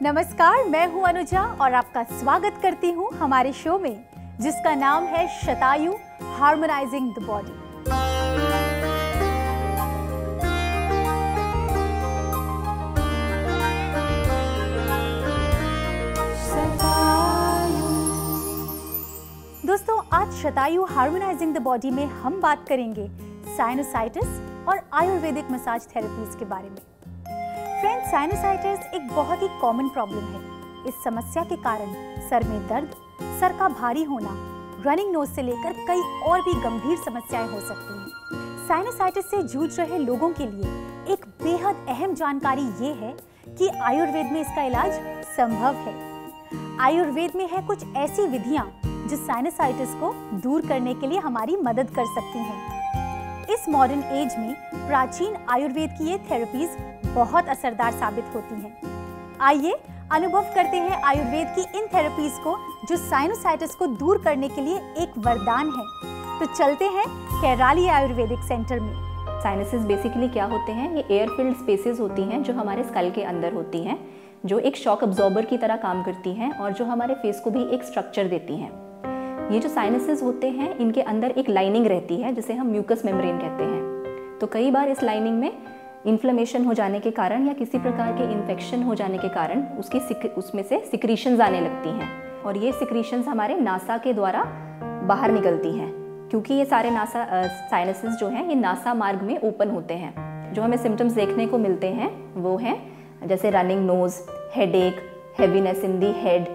नमस्कार, मैं हूं अनुजा और आपका स्वागत करती हूं हमारे शो में जिसका नाम है शतायु हार्मोनाइजिंग द बॉडी। दोस्तों, आज शतायु हार्मोनाइजिंग द बॉडी में हम बात करेंगे साइनोसाइटिस और आयुर्वेदिक मसाज थेरेपीज के बारे में। फ्रेंड्स, साइनोसाइटिस एक बहुत ही कॉमन प्रॉब्लम है। इस समस्या के कारण सर में दर्द, सर का भारी होना, रनिंग नोज से लेकर कई और भी गंभीर समस्याएं हो सकती हैं। साइनोसाइटिस से जूझ रहे लोगों के लिए एक बेहद अहम जानकारी ये है कि आयुर्वेद में इसका इलाज संभव है। आयुर्वेद में है कुछ ऐसी विधियां जो साइनोसाइटिस को दूर करने के लिए हमारी मदद कर सकती हैं। इस मॉडर्न एज में प्राचीन आयुर्वेद की ये थेरेपीज बहुत असरदार साबित होती हैं। आइए अनुभव करते हैं आयुर्वेद की इन थेरेपीज को जो साइनोसाइटिस को दूर करने के लिए एक वरदान है। तो चलते हैं कैराली आयुर्वेदिक सेंटर में। साइनसेस बेसिकली क्या होते हैं? ये एयर फिल्ड स्पेसेस होती हैं जो हमारे स्कल के अंदर होती हैं, जो एक शॉक अब्जॉर्बर की तरह काम करती हैं और जो हमारे फेस को भी एक स्ट्रक्चर देती हैं। ये जो साइनसेस होते हैं इनके अंदर एक लाइनिंग रहती है जिसे हम म्यूकस मेम्ब्रेन कहते हैं। तो कई बार इस लाइनिंग में इन्फ्लेमेशन हो जाने के कारण या किसी प्रकार के इन्फेक्शन हो जाने के कारण उसमें से सिक्रीशंस आने लगती हैं और ये सिक्रीशंस हमारे नासा के द्वारा बाहर निकलती हैं। क्योंकि ये सारे साइनसेस जो हैं ये नासा मार्ग में ओपन होते हैं। जो हमें सिम्टम्स देखने को मिलते हैं वो हैं जैसे running nose, headache, heaviness in the head,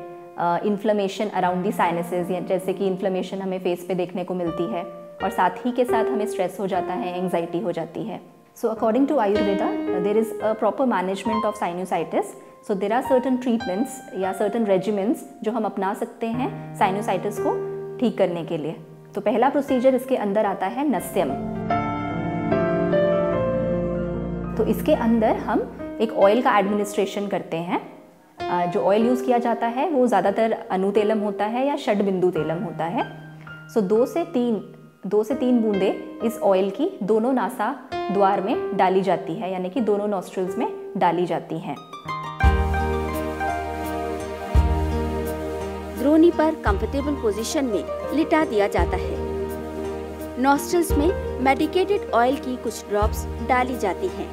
inflammation around the sinuses, जैसे कि इन्फ्लेमेशन हमें फेस पे देखने को मिलती है और साथ ही के साथ हमें स्ट्रेस हो जाता है, एंग्जाइटी हो जाती है। So according to Ayurveda, there is a proper management of sinusitis. So there are certain treatments या certain regimens जो हम अपना सकते हैं साइनोसाइटिस को ठीक करने के लिए। तो पहला प्रोसीजर इसके अंदर आता है नस्यम। तो इसके अंदर हम एक ऑयल का एडमिनिस्ट्रेशन करते हैं। जो ऑयल यूज़ किया जाता है वो ज़्यादातर अनुतेलम होता है या षड्बिंदु तेलम होता है। सो 2 से 3 बूंदे इस ऑयल की दोनों नासा द्वार में डाली जाती है, यानी कि दोनों नॉस्ट्रल्स में डाली जाती हैं। द्रोणी पर कंफर्टेबल पोजीशन में लिटा दिया जाता है। नॉस्ट्रल्स में मेडिकेटेड ऑयल की कुछ ड्रॉप्स डाली जाती हैं।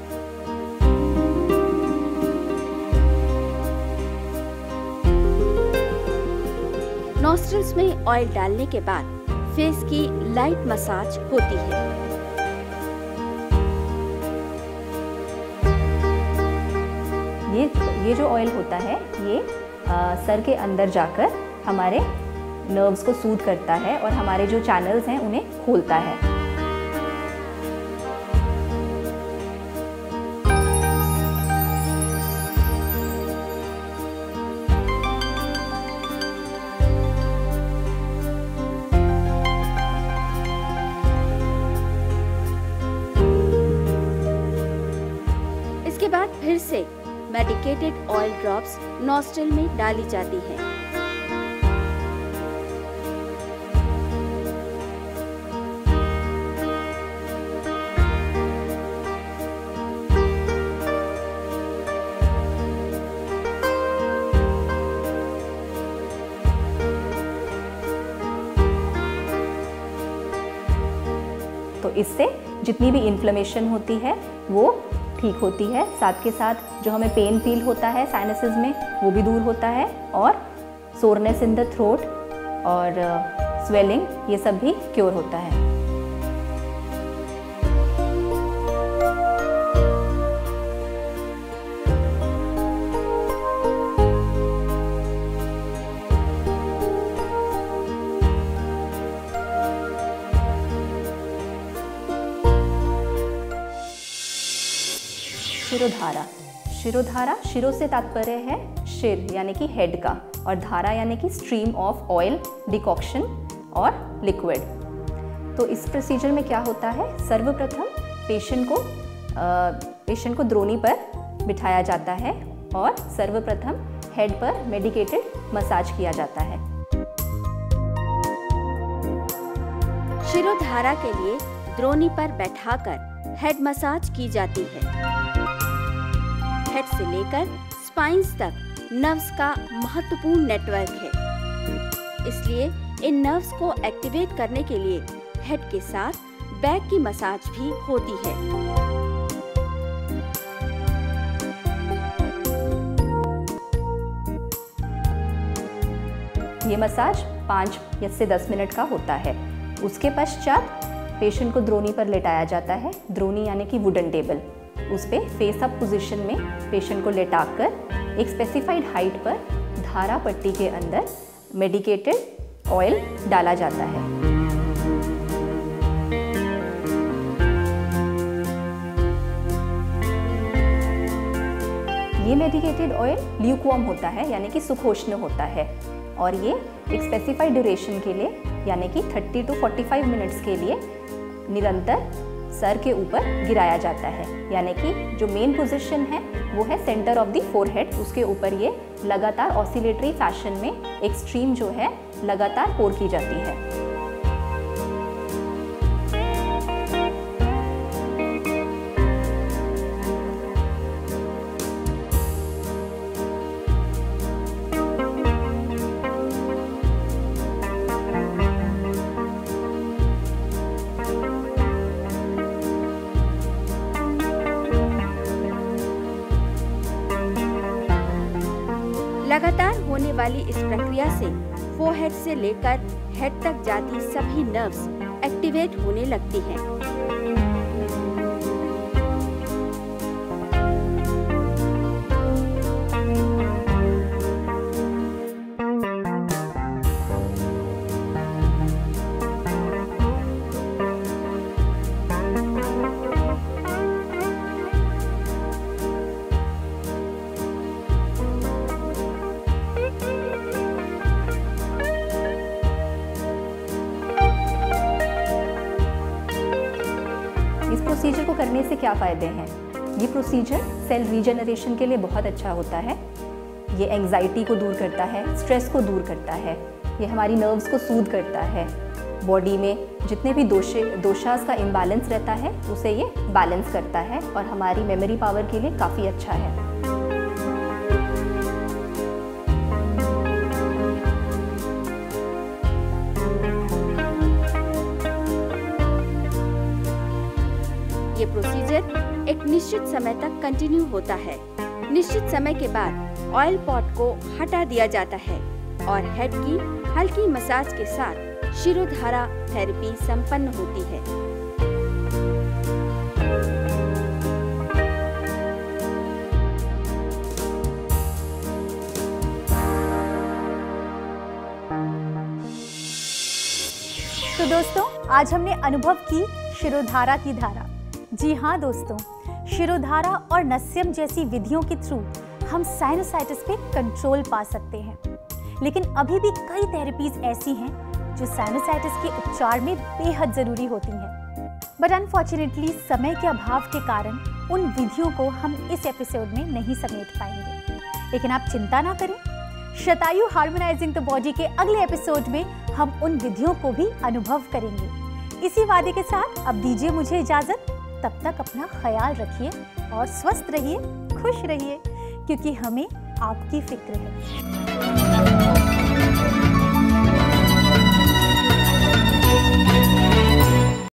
नॉस्ट्रल्स में ऑयल डालने के बाद फेस की लाइट मसाज होती है। ये जो ऑयल होता है ये सर के अंदर जाकर हमारे नर्व्स को सूद करता है और हमारे जो चैनल्स हैं उन्हें खोलता है। इसके बाद फिर से मेडिकेटेड ऑयल ड्रॉप्स नॉस्ट्रल में डाली जाती है। तो इससे जितनी भी इन्फ्लेमेशन होती है वो ठीक होती है। साथ के साथ जो हमें पेन फील होता है साइनसेस में वो भी दूर होता है और सोरनेस इन द थ्रोट और स्वेलिंग ये सब भी क्योर होता है। शिरोधारा। शिरोधारा, शिरो से तात्पर्य है शिर यानी कि हेड का और धारा यानी कि स्ट्रीम ऑफ ऑयल, डिकॉक्शन और लिक्विड। तो इस प्रोसीजर में क्या होता है? सर्वप्रथम पेशेंट को द्रोणी पर बिठाया जाता है और सर्वप्रथम हेड पर मेडिकेटेड मसाज किया जाता है। शिरोधारा के लिए द्रोणी पर बैठाकर हेड मसाज की जाती है। हेड से लेकर स्पाइन्स तक नर्व्स का महत्वपूर्ण नेटवर्क है। इसलिए इन नर्व्स को एक्टिवेट करने के लिए हेड के साथ बैक की मसाज भी होती है। ये मसाज 5 या से 10 मिनट का होता है। उसके पश्चात पेशेंट को द्रोणी पर लेटाया जाता है। द्रोणी यानी कि वुडन टेबल, उस पे फेस अप पोजीशन में पेशेंट को लेटाकर एक स्पेसिफाइड हाइट पर धारा पट्टी के अंदर मेडिकेटेड ऑयल डाला जाता है। ये मेडिकेटेड ऑयल ल्यूकवार्म होता है यानी कि सुखोष्ण होता है और ये एक स्पेसिफाइड ड्यूरेशन के लिए यानी कि 30 to 45 मिनट्स के लिए निरंतर सर के ऊपर गिराया जाता है। यानी कि जो मेन पोजीशन है वो है सेंटर ऑफ द फोरहेड, उसके ऊपर ये लगातार ऑसिलेटरी फैशन में एक स्ट्रीम जो है लगातार पोर की जाती है। लगातार होने वाली इस प्रक्रिया से फोरहेड से लेकर हेड तक जाती सभी नर्व्स एक्टिवेट होने लगती हैं। इस प्रोसीजर को करने से क्या फ़ायदे हैं? ये प्रोसीजर सेल रीजनरेशन के लिए बहुत अच्छा होता है। ये एंग्जाइटी को दूर करता है, स्ट्रेस को दूर करता है, ये हमारी नर्व्स को सूद करता है। बॉडी में जितने भी दोषास का इम्बैलेंस रहता है उसे ये बैलेंस करता है और हमारी मेमोरी पावर के लिए काफ़ी अच्छा है। ये प्रोसीजर एक निश्चित समय तक कंटिन्यू होता है। निश्चित समय के बाद ऑयल पॉट को हटा दिया जाता है और हेड की हल्की मसाज के साथ शिरोधारा थेरेपी संपन्न होती है। तो दोस्तों, आज हमने अनुभव की शिरोधारा की धारा। जी हाँ दोस्तों, शिरोधारा और नस्यम जैसी विधियों के थ्रू हम साइनोसाइटिस पे कंट्रोल पा सकते हैं। लेकिन अभी भी कई थेरेपीज ऐसी हैं जो साइनोसाइटिस के उपचार में बेहद ज़रूरी होती हैं। बट अनफॉर्चुनेटली समय के अभाव के कारण उन विधियों को हम इस एपिसोड में नहीं समेट पाएंगे। लेकिन आप चिंता ना करें, शतायु हार्मोनाइजिंग द बॉडी के अगले एपिसोड में हम उन विधियों को भी अनुभव करेंगे। इसी वादे के साथ अब दीजिए मुझे इजाज़त। तब तक अपना ख्याल रखिए और स्वस्थ रहिए, खुश रहिए, क्योंकि हमें आपकी फिक्र है।